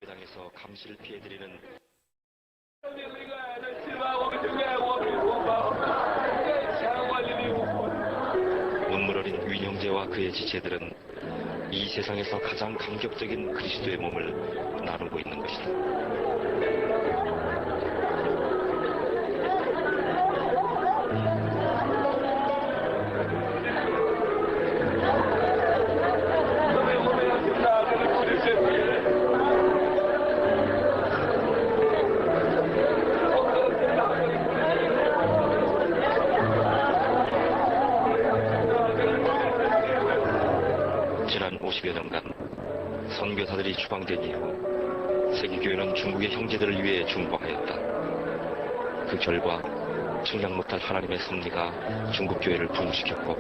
당에서 감시를 피해드리는 눈물 어린 윈 형제와 그의 지체들은 이 세상에서 가장 감격적인 그리스도의 몸을 나누고 있는 것이다. 지난 50여 년간 선교사들이 추방된 이후 세계교회는 중국의 형제들을 위해 중보하였다. 그 결과 측량 못할 하나님의 섭리가 중국교회를 부흥시켰고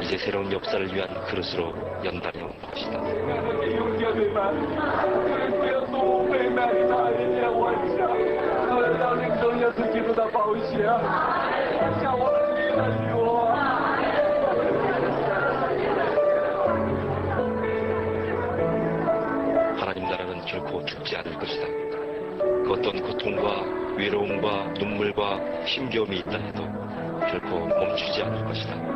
이제 새로운 역사를 위한 그릇으로 연단해 온 것이다. 하나님 나라는 결코 죽지 않을 것이다. 그 어떤 고통과 외로움과 눈물과 힘겨움이 있다 해도 결코 멈추지 않을 것이다.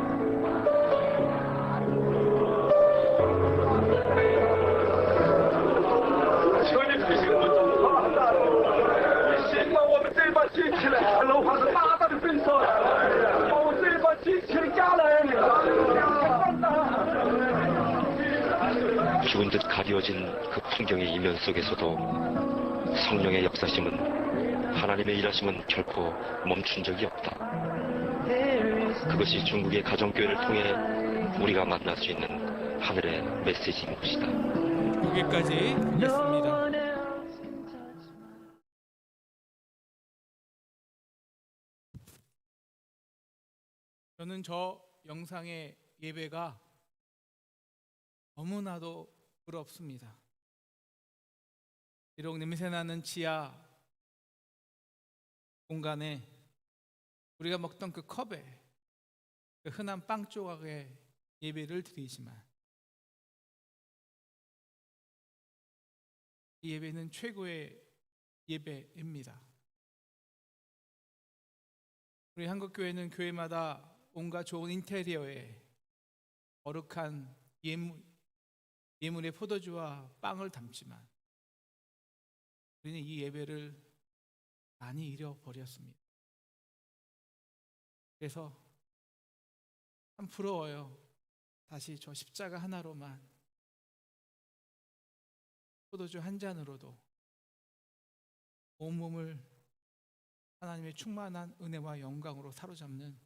죽은 듯 가려진 그 풍경의 이면 속에서도 성령의 역사심은, 하나님의 일하심은 결코 멈춘 적이 없다. 그것이 중국의 가정교회를 통해 우리가 만날 수 있는 하늘의 메시지인 것이다. 여기까지 하겠습니다. 저는 저 영상의 예배가 너무나도 부럽습니다. 비록 냄새나는 지하 공간에 우리가 먹던 그 컵에 그 흔한 빵 조각에 예배를 드리지만 이 예배는 최고의 예배입니다. 우리 한국교회는 교회마다 온갖 좋은 인테리어에 거룩한 예물의 포도주와 빵을 담지만 우리는 이 예배를 많이 잃어버렸습니다. 그래서 참 부러워요. 다시 저 십자가 하나로만, 포도주 한 잔으로도 온몸을 하나님의 충만한 은혜와 영광으로 사로잡는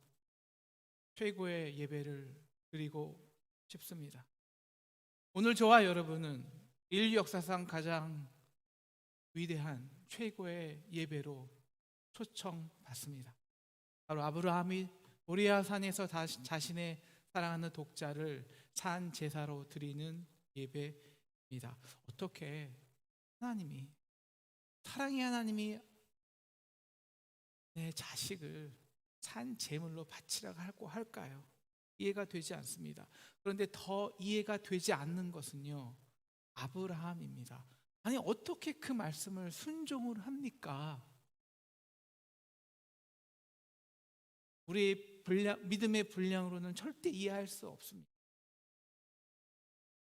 최고의 예배를 드리고 싶습니다. 오늘 저와 여러분은 인류 역사상 가장 위대한 최고의 예배로 초청받습니다. 바로 아브라함이 모리아 산에서 자신의 사랑하는 독자를 산 제사로 드리는 예배입니다. 어떻게 하나님이, 사랑의 하나님이 내 자식을 산 제물로 바치라고 할까요? 이해가 되지 않습니다. 그런데 더 이해가 되지 않는 것은요, 아브라함입니다. 아니, 어떻게 그 말씀을 순종을 합니까? 우리의 믿음의 분량으로는 절대 이해할 수 없습니다.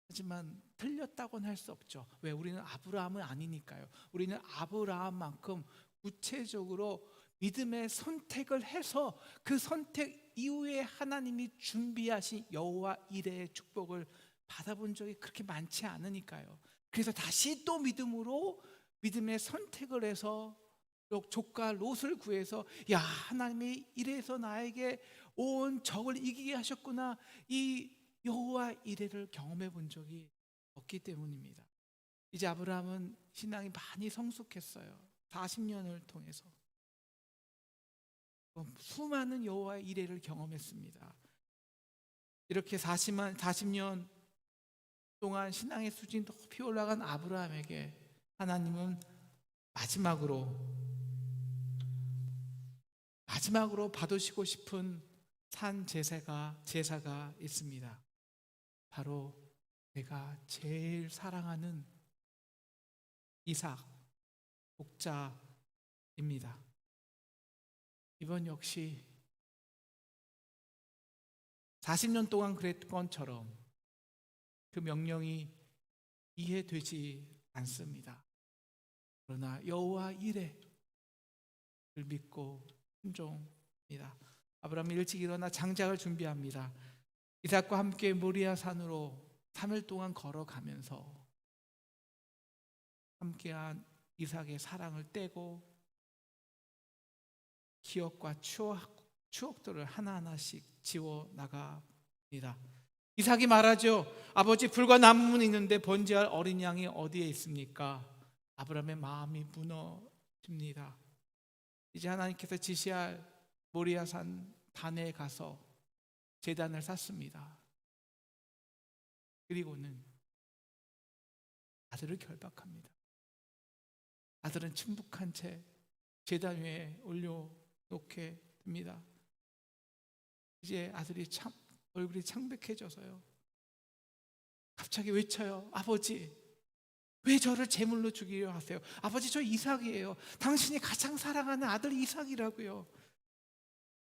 하지만 틀렸다고는 할 수 없죠. 왜? 우리는 아브라함은 아니니까요. 우리는 아브라함만큼 구체적으로 믿음의 선택을 해서 그 선택 이후에 하나님이 준비하신 여호와 이레의 축복을 받아본 적이 그렇게 많지 않으니까요. 그래서 다시 또 믿음의 선택을 해서 조카 롯을 구해서, 야, 하나님이 이래서 나에게 온 적을 이기게 하셨구나, 이 여호와 이레를 경험해 본 적이 없기 때문입니다. 이제 아브라함은 신앙이 많이 성숙했어요. 40년을 통해서 수많은 여호와 이레를 경험했습니다. 이렇게 40년 동안 신앙의 수준이 높이 올라간 아브라함에게 하나님은 마지막으로 받으시고 싶은 산 제사가 있습니다. 바로 내가 제일 사랑하는 이삭 독자입니다. 이번 역시 40년 동안 그랬던 것처럼 그 명령이 이해되지 않습니다. 그러나 여호와 이레를 믿고 순종합니다. 아브라함이 일찍 일어나 장작을 준비합니다. 이삭과 함께 모리아 산으로 3일 동안 걸어가면서 함께한 이삭의 사랑을 떼고 기억과 추억들을 하나하나씩 지워 나갑니다. 이삭이 말하죠. 아버지, 불과 나무는 있는데 번제할 어린 양이 어디에 있습니까? 아브라함의 마음이 무너집니다. 이제 하나님께서 지시할 모리아산 단에 가서 제단을 쌓습니다. 그리고는 아들을 결박합니다. 아들은 침묵한 채 제단 위에 올려놓게 됩니다. 이제 아들이 얼굴이 창백해져서요, 갑자기 외쳐요. 아버지, 왜 저를 제물로 죽이려 하세요? 아버지, 저 이삭이에요. 당신이 가장 사랑하는 아들 이삭이라고요.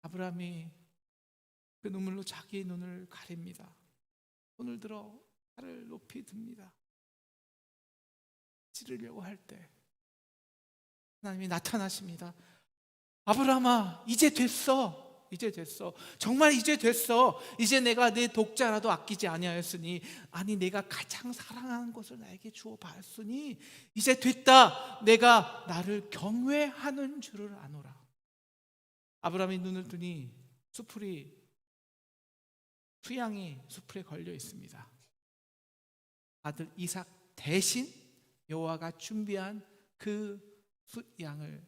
아브라함이 그 눈물로 자기의 눈을 가립니다. 손을 들어 팔을 높이 듭니다. 찌르려고 할 때 하나님이 나타나십니다. 아브라함아, 이제 됐어. 이제 됐어. 정말 이제 됐어. 이제 내가 내 독자라도 아끼지 아니하였으니, 아니 내가 가장 사랑하는 것을 나에게 주어 봤으니 이제 됐다. 내가 나를 경외하는 줄을 아노라. 아브라함이 눈을 뜨니 수양이 수풀에 걸려 있습니다. 아들 이삭 대신 여호와가 준비한 그 숫양을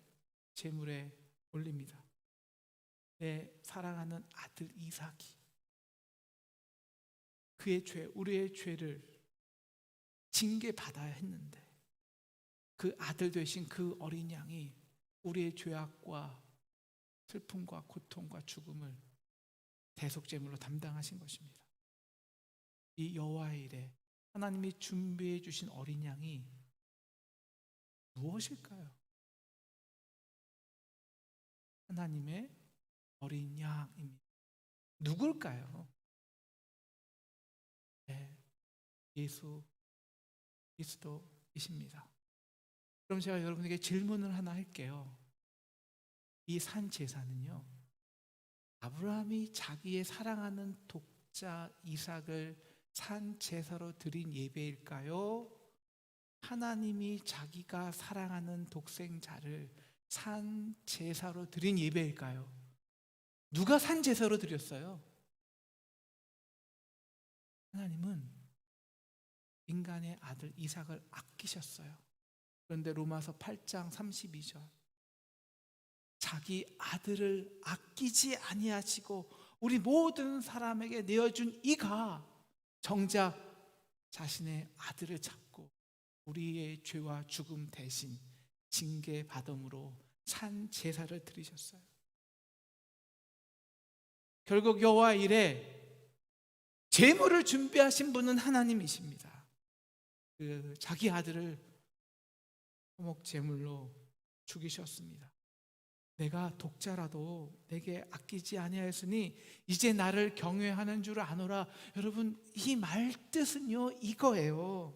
제물에 올립니다. 내 사랑하는 아들 이삭이 그의 죄, 우리의 죄를 징계받아야 했는데 그 아들 되신 그 어린 양이 우리의 죄악과 슬픔과 고통과 죽음을 대속제물로 담당하신 것입니다. 이 여호와의 일에 하나님이 준비해 주신 어린 양이 무엇일까요? 하나님의 어린 양입니다. 누굴까요? 네, 예수 그리스도이십니다. 그럼 제가 여러분에게 질문을 하나 할게요. 이 산 제사는요, 아브라함이 자기의 사랑하는 독자 이삭을 산 제사로 드린 예배일까요? 하나님이 자기가 사랑하는 독생자를 산 제사로 드린 예배일까요? 누가 산 제사로 드렸어요? 하나님은 인간의 아들 이삭을 아끼셨어요. 그런데 로마서 8장 32절, 자기 아들을 아끼지 아니하시고 우리 모든 사람에게 내어준 이가 정작 자신의 아들을 잡고 우리의 죄와 죽음 대신 징계받음으로 산 제사를 드리셨어요. 결국 여호와 이레 제물을 준비하신 분은 하나님이십니다. 그 자기 아들을 화목 제물로 죽이셨습니다. 내가 독자라도 내게 아끼지 아니하였으니 이제 나를 경외하는 줄 아노라. 여러분, 이 말 뜻은요 이거예요.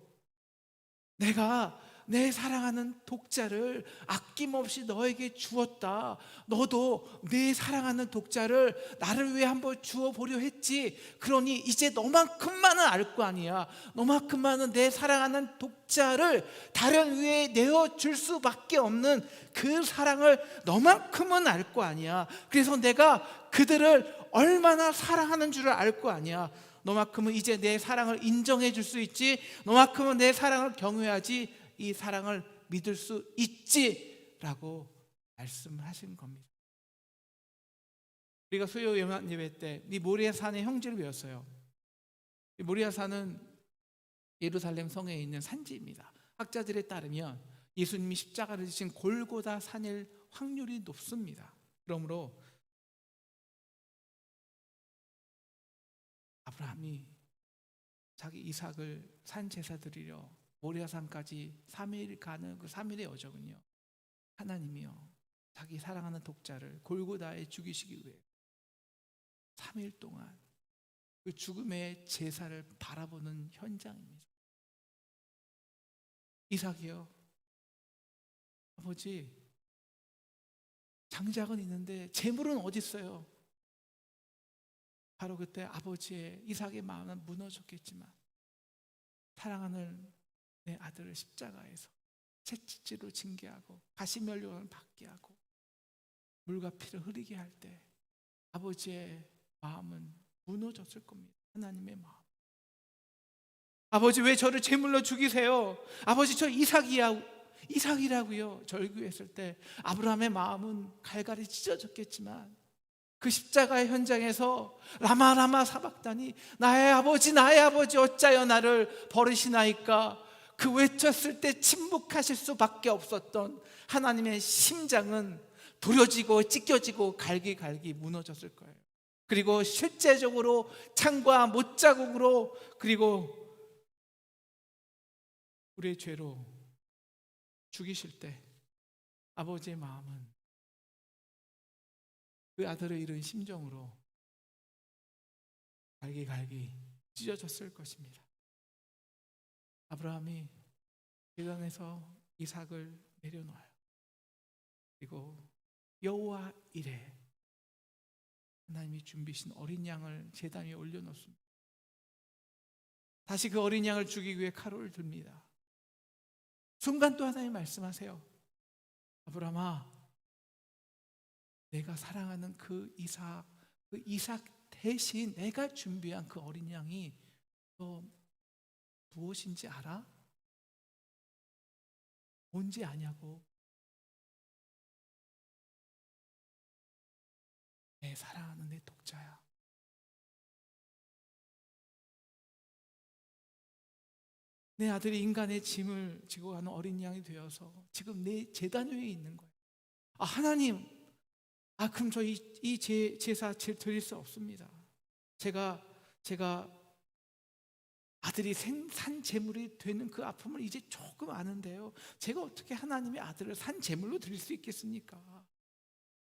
내가 내 사랑하는 독자를 아낌없이 너에게 주었다. 너도 내 사랑하는 독자를 나를 위해 한번 주어보려 했지. 그러니 이제 너만큼만은 알 거 아니야. 너만큼만은 내 사랑하는 독자를 다른 위에 내어줄 수밖에 없는 그 사랑을 너만큼은 알 거 아니야. 그래서 내가 그들을 얼마나 사랑하는 줄을 알 거 아니야. 너만큼은 이제 내 사랑을 인정해 줄 수 있지. 너만큼은 내 사랑을 경외하지. 이 사랑을 믿을 수 있지라고 말씀하신 겁니다. 우리가 수요 예배 때 이 모리아산의 형제를 배웠어요. 이 모리아산은 예루살렘 성에 있는 산지입니다. 학자들에 따르면 예수님이 십자가를 지신 골고다 산일 확률이 높습니다. 그러므로 아브라함이 자기 이삭을 산 제사 드리려 모리아산까지 3일 가는 그 3일의 여정은요, 하나님이요 자기 사랑하는 독자를 골고다에 죽이시기 위해 3일 동안 그 죽음의 제사를 바라보는 현장입니다. 이삭이요, 아버지 장작은 있는데 재물은 어디 있어요? 바로 그때 아버지의 이삭의 마음은 무너졌겠지만 사랑하는 내 아들을 십자가에서 채찍질로 징계하고 가시면류관을 받게 하고 물과 피를 흐리게 할 때 아버지의 마음은 무너졌을 겁니다. 하나님의 마음. 아버지 왜 저를 제물로 죽이세요? 아버지 저 이삭이라고요. 절규했을 때 아브라함의 마음은 갈갈이 찢어졌겠지만 그 십자가의 현장에서 라마 사박다니 나의 아버지 어찌하여 나를 버리시나이까, 그 외쳤을 때 침묵하실 수밖에 없었던 하나님의 심장은 도려지고 찢겨지고 갈기갈기 무너졌을 거예요. 그리고 실제적으로 창과 못자국으로 그리고 우리의 죄로 죽이실 때 아버지의 마음은 그 아들을 잃은 심정으로 갈기갈기 찢어졌을 것입니다. 아브라함이 제단에서 이삭을 내려놓아요. 그리고 여호와 이레 하나님이 준비하신 어린 양을 제단 위에 올려놓습니다. 다시 그 어린 양을 죽이기 위해 칼을 듭니다. 순간 또 하나님 말씀하세요. 아브라함아, 내가 사랑하는 그 이삭 대신 내가 준비한 그 어린 양이 너 무엇인지 알아? 뭔지 아냐고. 내 사랑하는 내 독자야. 내 아들이 인간의 짐을 지고 가는 어린 양이 되어서 지금 내 제단 위에 있는 거예요. 하나님, 그럼 저 이 제사 드릴 수 없습니다. 제가 아들이 산 제물이 되는 그 아픔을 이제 조금 아는데요, 제가 어떻게 하나님의 아들을 산 제물로 드릴 수 있겠습니까?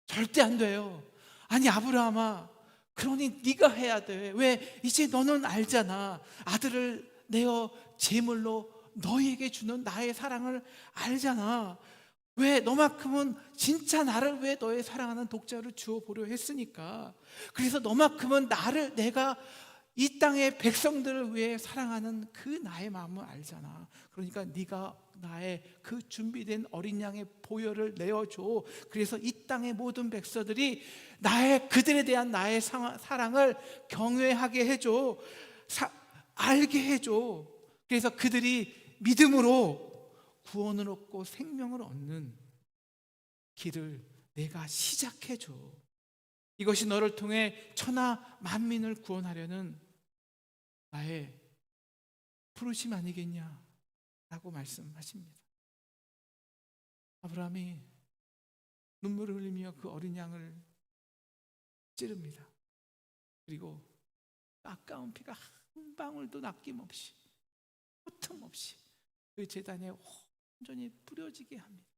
절대 안 돼요. 아니 아브라함아, 그러니 네가 해야 돼. 왜? 이제 너는 알잖아. 아들을 내어 제물로 너에게 주는 나의 사랑을 알잖아. 왜? 너만큼은 진짜 나를 왜 너의 사랑하는 독자를 주어보려 했으니까. 그래서 너만큼은 내가 이 땅의 백성들을 위해 사랑하는 그 나의 마음을 알잖아. 그러니까 네가 나의 그 준비된 어린 양의 보혈을 내어줘. 그래서 이 땅의 모든 백성들이 그들에 대한 나의 사랑을 경외하게 해줘. 알게 해줘. 그래서 그들이 믿음으로 구원을 얻고 생명을 얻는 길을 내가 시작해줘. 이것이 너를 통해 천하 만민을 구원하려는 나의 부르심 아니겠냐라고 말씀하십니다. 아브라함이 눈물을 흘리며 그 어린 양을 찌릅니다. 그리고 아까운 피가 한 방울도 남김없이 흠없이 그 제단에 온전히 뿌려지게 합니다.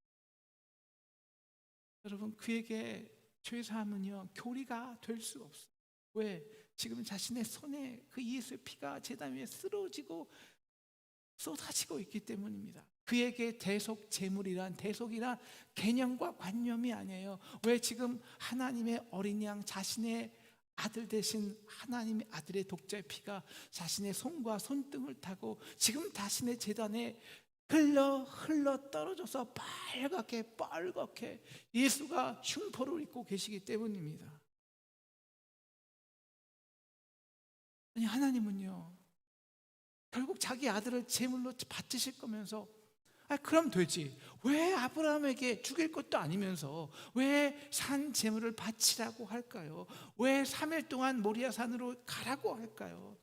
여러분, 그에게 죄사함은요 교리가 될 수 없어요. 왜? 지금 자신의 손에 그 예수의 피가 제단 위에 쓰러지고 쏟아지고 있기 때문입니다. 그에게 대속제물이란 개념과 관념이 아니에요. 왜? 지금 하나님의 어린 양, 자신의 아들 대신 하나님의 아들의 독자의 피가 자신의 손과 손등을 타고 지금 자신의 제단에 흘러 떨어져서 빨갛게 예수가 흉포를 입고 계시기 때문입니다. 아니, 하나님은요 결국 자기 아들을 제물로 바치실 거면서 그럼 되지, 왜 아브라함에게 죽일 것도 아니면서 왜 산 제물을 바치라고 할까요? 왜 3일 동안 모리아산으로 가라고 할까요?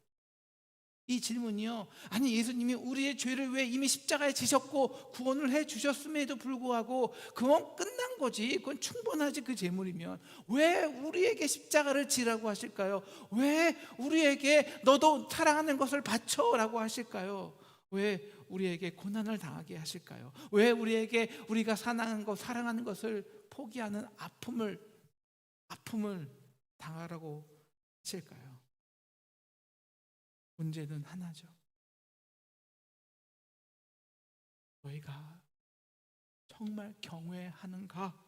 이 질문이요, 아니 예수님이 우리의 죄를 왜 이미 십자가에 지셨고 구원을 해 주셨음에도 불구하고 그건 끝난 거지, 그건 충분하지, 그 제물이면 왜 우리에게 십자가를 지라고 하실까요? 왜 우리에게 너도 사랑하는 것을 바쳐라고 하실까요? 왜 우리에게 고난을 당하게 하실까요? 왜 우리에게 우리가 사랑하는 것을 포기하는 아픔을 당하라고 하실까요? 문제는 하나죠. 너희가 정말 경외하는가?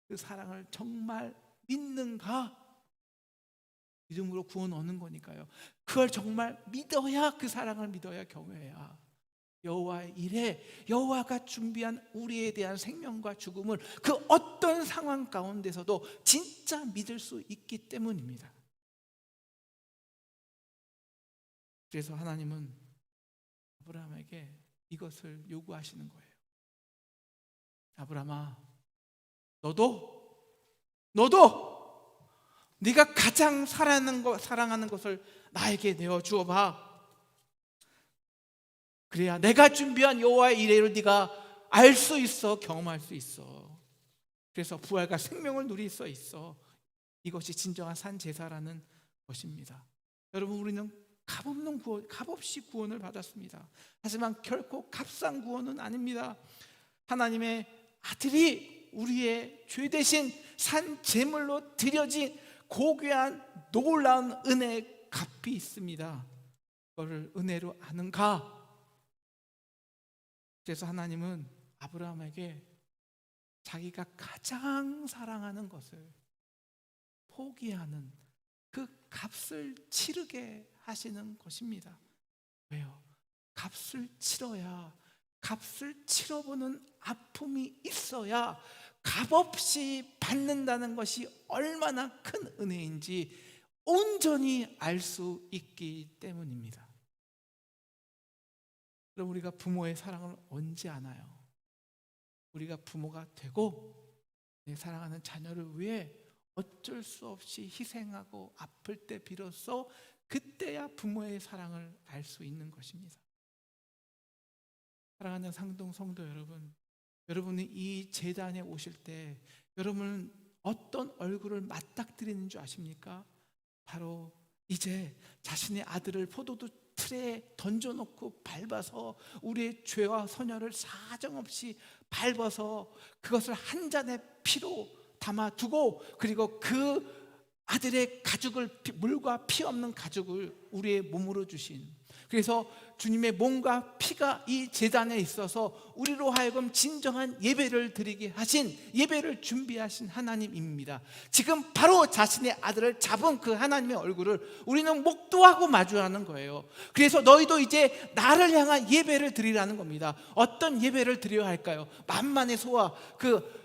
그 사랑을 정말 믿는가? 믿음으로 구원 얻는 거니까요. 그걸 정말 믿어야, 그 사랑을 믿어야 경외해야 여호와의 일에, 여호와가 준비한 우리에 대한 생명과 죽음을 그 어떤 상황 가운데서도 진짜 믿을 수 있기 때문입니다. 그래서 하나님은 아브라함에게 이것을 요구하시는 거예요. 아브라함아, 너도 네가 가장 사랑하는 것을 나에게 내어 주어봐. 그래야 내가 준비한 여호와의 이레를 네가 알 수 있어, 경험할 수 있어. 그래서 부활과 생명을 누릴 수 있어. 이것이 진정한 산 제사라는 것입니다. 여러분, 우리는 값없이 구원을 받았습니다. 하지만 결코 값싼 구원은 아닙니다. 하나님의 아들이 우리의 죄 대신 산 제물로 드려진 고귀한 놀라운 은혜의 값이 있습니다. 그거를 은혜로 아는가? 그래서 하나님은 아브라함에게 자기가 가장 사랑하는 것을 포기하는 그 값을 치르게 하시는 것입니다. 왜요? 값을 치러보는 아픔이 있어야 값없이 받는다는 것이 얼마나 큰 은혜인지 온전히 알 수 있기 때문입니다. 그럼 우리가 부모의 사랑을 언제 아나요? 우리가 부모가 되고 내 사랑하는 자녀를 위해 어쩔 수 없이 희생하고 아플 때 비로소 그때야 부모의 사랑을 알 수 있는 것입니다. 사랑하는 상동 성도 여러분, 여러분이 이 제단에 오실 때 여러분은 어떤 얼굴을 맞닥뜨리는 줄 아십니까? 바로 이제 자신의 아들을 포도주 틀에 던져놓고 밟아서 우리의 죄와 선혈을 사정없이 밟아서 그것을 한 잔의 피로 담아두고, 그리고 그 아들의 가죽을, 물과 피 없는 가죽을 우리의 몸으로 주신, 그래서 주님의 몸과 피가 이 제단에 있어서 우리로 하여금 진정한 예배를 드리게 하신, 예배를 준비하신 하나님입니다. 지금 바로 자신의 아들을 잡은 그 하나님의 얼굴을 우리는 목도하고 마주하는 거예요. 그래서 너희도 이제 나를 향한 예배를 드리라는 겁니다. 어떤 예배를 드려야 할까요? 만만의 소와 그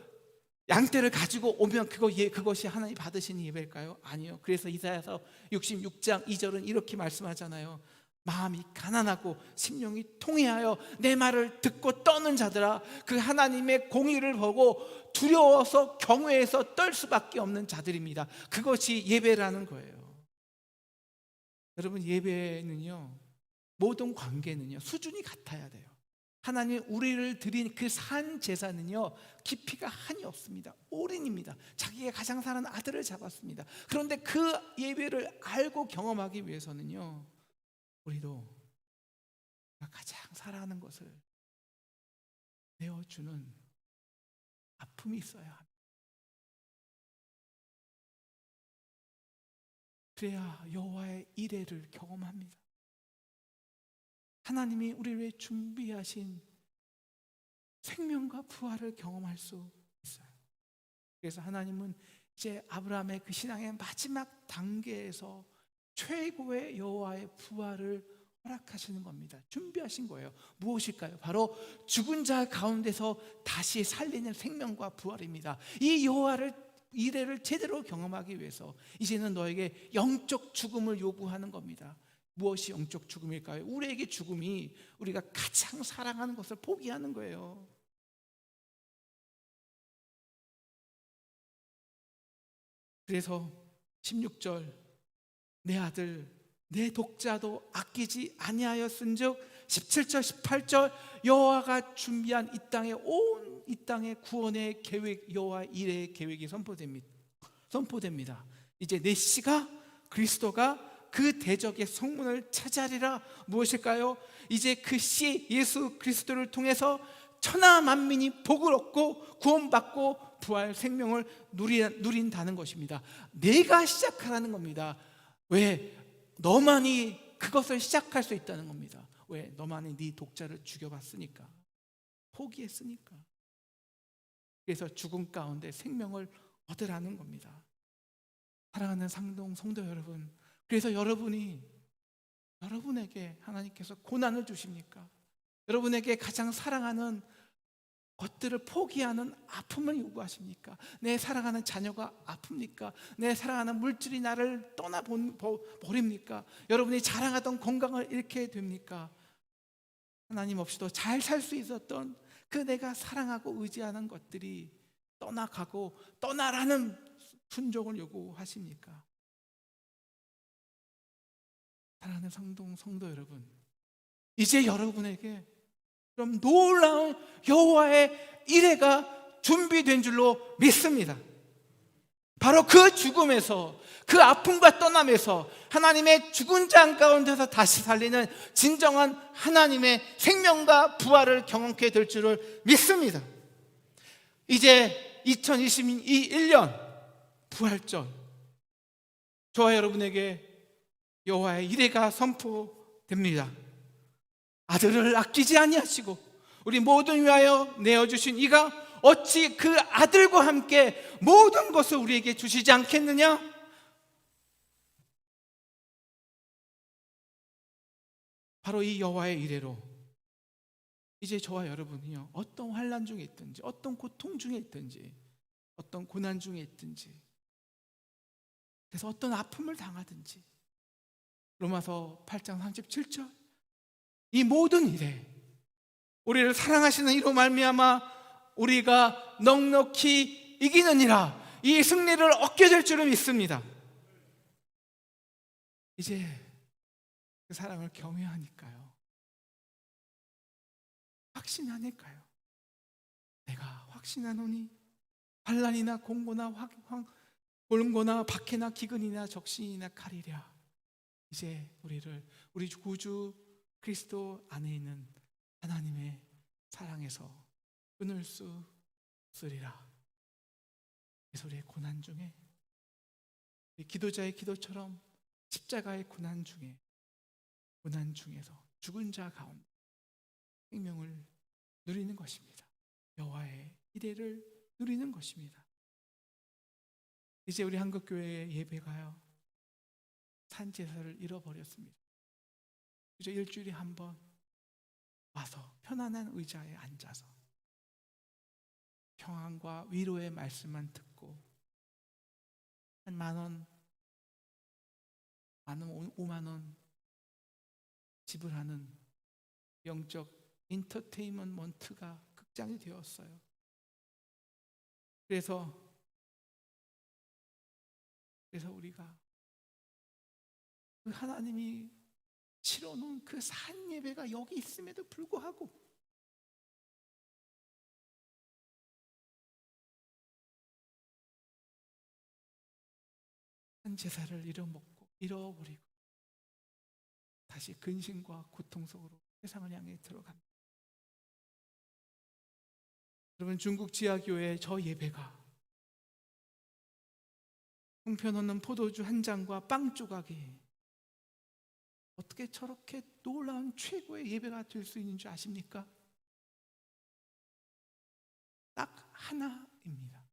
양떼를 가지고 오면 그것이 하나님 받으신 예배일까요? 아니요. 그래서 이사야서 66장 2절은 이렇게 말씀하잖아요. 마음이 가난하고 심령이 통회하여 내 말을 듣고 떠는 자들아, 그 하나님의 공의를 보고 두려워서 경외해서 떨 수밖에 없는 자들입니다. 그것이 예배라는 거예요. 여러분, 예배는요, 모든 관계는요 수준이 같아야 돼요. 하나님이 우리를 드린 그 산 제사는요 깊이가 한이 없습니다. 올인입니다. 자기가 가장 사랑하는 아들을 잡았습니다. 그런데 그 예배를 알고 경험하기 위해서는요, 우리도 가장 사랑하는 것을 내어주는 아픔이 있어야 합니다. 그래야 여호와의 이레를 경험합니다. 하나님이 우리를 위해 준비하신 생명과 부활을 경험할 수 있어요. 그래서 하나님은 이제 아브라함의 그 신앙의 마지막 단계에서 최고의 여호와의 부활을 허락하시는 겁니다. 준비하신 거예요. 무엇일까요? 바로 죽은 자 가운데서 다시 살리는 생명과 부활입니다. 이 여호와를 이레를 제대로 경험하기 위해서 이제는 너에게 영적 죽음을 요구하는 겁니다. 무엇이 영적 죽음일까요? 우리에게 죽음이 우리가 가장 사랑하는 것을 포기하는 거예요. 그래서 16절, 내 아들 내 독자도 아끼지 아니하였은즉, 17절 18절 여호와가 준비한 이 땅의 구원의 계획, 여호와 이레의 계획이 선포됩니다. 이제 내 씨가, 그리스도가 그 대적의 성문을 차지하리라. 무엇일까요? 이제 그 씨 예수 그리스도를 통해서 천하 만민이 복을 얻고 구원받고 부활 생명을 누린다는 것입니다. 내가 시작하라는 겁니다. 왜? 너만이 그것을 시작할 수 있다는 겁니다. 왜? 너만이 네 독자를 죽여봤으니까, 포기했으니까. 그래서 죽음 가운데 생명을 얻으라는 겁니다. 사랑하는 상동 성도 여러분, 그래서 여러분에게 하나님께서 고난을 주십니까? 여러분에게 가장 사랑하는 것들을 포기하는 아픔을 요구하십니까? 내 사랑하는 자녀가 아픕니까? 내 사랑하는 물질이 나를 떠나버립니까? 여러분이 자랑하던 건강을 잃게 됩니까? 하나님 없이도 잘 살 수 있었던 그 내가 사랑하고 의지하는 것들이 떠나가고 떠나라는 순종을 요구하십니까? 사랑하는 성도 여러분, 이제 여러분에게 그럼 놀라운 여호와의 이레가 준비된 줄로 믿습니다. 바로 그 죽음에서, 그 아픔과 떠남에서 하나님의 죽은 자 가운데서 다시 살리는 진정한 하나님의 생명과 부활을 경험하게 될 줄을 믿습니다. 이제 2021년 부활절, 저와 여러분에게 여호와의 이레가 선포됩니다. 아들을 아끼지 아니하시고 우리 모든 위하여 내어주신 이가 어찌 그 아들과 함께 모든 것을 우리에게 주시지 않겠느냐? 바로 이 여호와의 이레로 이제 저와 여러분이요, 어떤 환난 중에 있든지, 어떤 고통 중에 있든지, 어떤 고난 중에 있든지, 그래서 어떤 아픔을 당하든지, 로마서 8장 37절, 이 모든 일에 우리를 사랑하시는 이로 말미암아 우리가 넉넉히 이기느니라, 이 승리를 얻게 될 줄을 믿습니다. 이제 그 사랑을 경외하니까요, 확신하니까요, 내가 확신하노니 환난이나 공고나 골고나 박해나 기근이나 적신이나 칼이랴. 이제 우리 구주 그리스도 안에 있는 하나님의 사랑에서 끊을 수 없으리라. 그래서 우리의 고난 중에, 우리 기도자의 기도처럼 십자가의 고난 중에서 죽은 자 가운데 생명을 누리는 것입니다. 여호와의 이레를 누리는 것입니다. 이제 우리 한국교회의 예배가요, 산제사를 잃어버렸습니다. 그저 일주일에 한 번 와서 편안한 의자에 앉아서 평안과 위로의 말씀만 듣고 한 10,000원, 5만 원 지불하는 영적 인터테인먼트가 극장이 되었어요. 그래서 우리가 그 하나님이 치러놓은 그 산 예배가 여기 있음에도 불구하고 한 제사를 잃어버리고 다시 근심과 고통 속으로 세상을 향해 들어갑니다. 여러분, 중국 지하교회 저 예배가 형편없는 포도주 한 잔과 빵 조각이 어떻게 저렇게 놀라운 최고의 예배가 될 수 있는 줄 아십니까? 딱 하나입니다.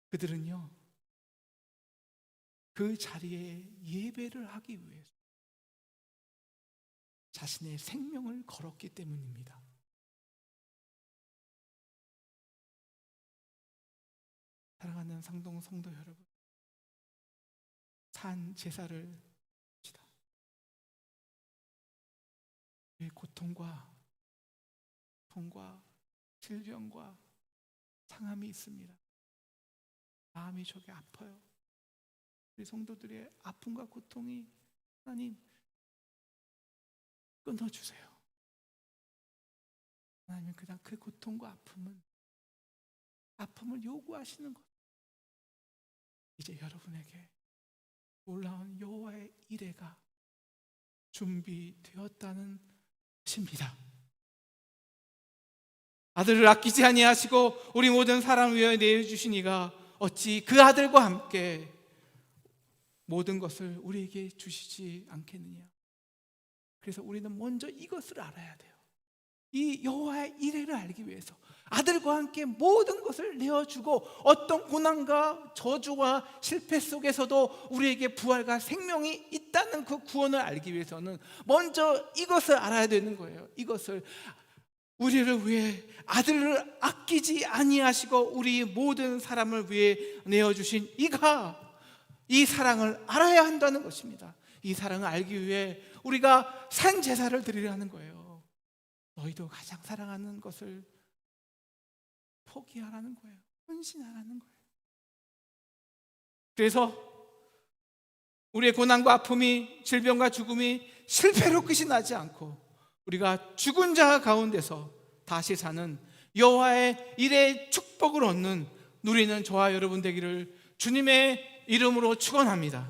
그들은요, 그 자리에 예배를 하기 위해서 자신의 생명을 걸었기 때문입니다. 사랑하는 상동 성도 여러분, 산 제사를 합시다. 고통과 질병과 상함이 있습니다. 마음이 저게 아파요. 우리 성도들의 아픔과 고통이 하나님 끊어주세요. 하나님, 그냥 그 고통과 아픔을 요구하시는 것. 이제 여러분에게 놀라운 여호와의 이레가 준비되었다는 것입니다. 아들을 아끼지 아니하시고 우리 모든 사람을 위하여 내어주신 이가 어찌 그 아들과 함께 모든 것을 우리에게 주시지 않겠느냐. 그래서 우리는 먼저 이것을 알아야 돼요. 이 여호와의 이레를 알기 위해서 아들과 함께 모든 것을 내어주고 어떤 고난과 저주와 실패 속에서도 우리에게 부활과 생명이 있다는 그 구원을 알기 위해서는 먼저 이것을 알아야 되는 거예요. 이것을 우리를 위해 아들을 아끼지 아니하시고 우리 모든 사람을 위해 내어주신 이가 이 사랑을 알아야 한다는 것입니다. 이 사랑을 알기 위해 우리가 산 제사를 드리려는 거예요. 너희도 가장 사랑하는 것을 포기하라는 거예요. 헌신하라는 거예요. 그래서 우리의 고난과 아픔이, 질병과 죽음이 실패로 끝이 나지 않고 우리가 죽은 자 가운데서 다시 사는 여호와의 일의 축복을 얻는 누리는 저와 여러분 되기를 주님의 이름으로 축원합니다.